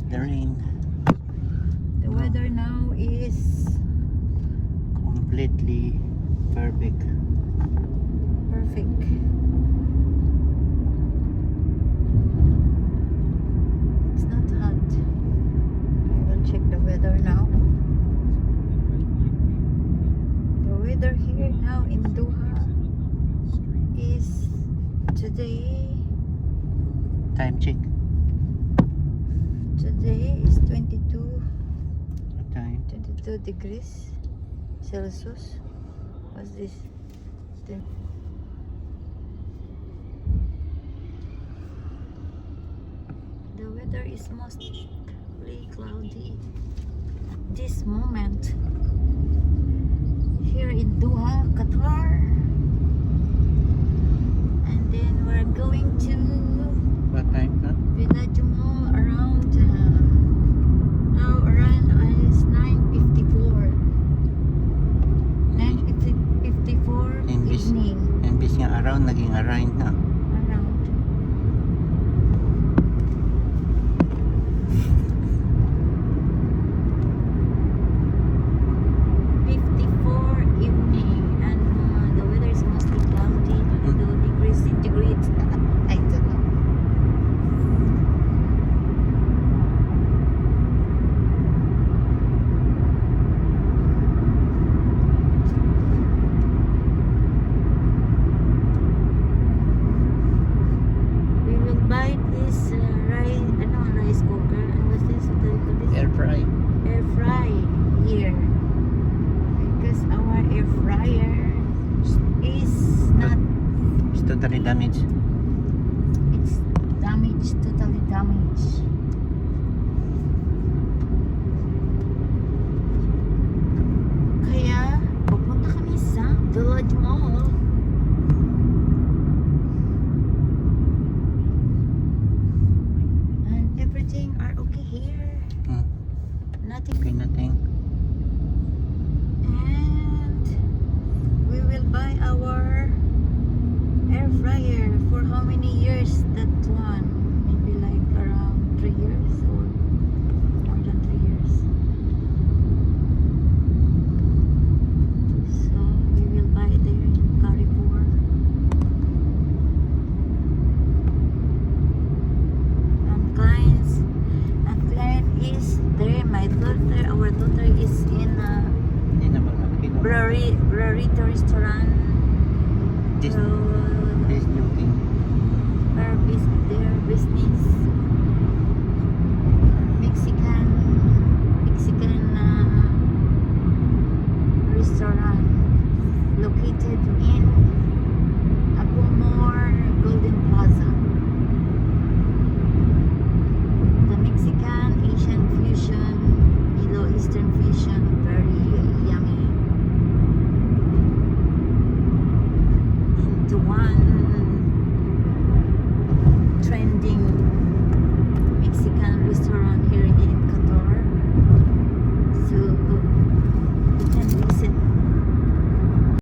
the rain. The weather now is Completely perfect. perfect. It's not hot. I will check the weather now. The weather here now in Doha is today. Time check. Today is 22 What time? 22 degrees Celsius. What's this? The weather is mostly cloudy this moment here in Doha, Qatar. And then we're going to What time na? Village Mall around now around is 9:54. 9:54 Imbis- evening. Imbis nga around, naging around na. Around. Evening, and the weather is mostly cloudy, 22 degrees centigrade. I don't know. We will buy this rice cooker. And what's this? What do you call this? Air fry. Air fry here, because our air fryer is not, It's totally damaged. it's damaged, totally damaged. Kaya pupunta kami sa Village Mall. And everything are okay here. Hmm. Nothing. Okay, nothing. And we will buy our air fryer for how many years? That one, maybe like around 3 years or more than 3 years. So we will buy there in Carrefour. And client is there. My daughter, our daughter is in Hindi na ba nakita? Burrito restaurant. This, So this looking. their business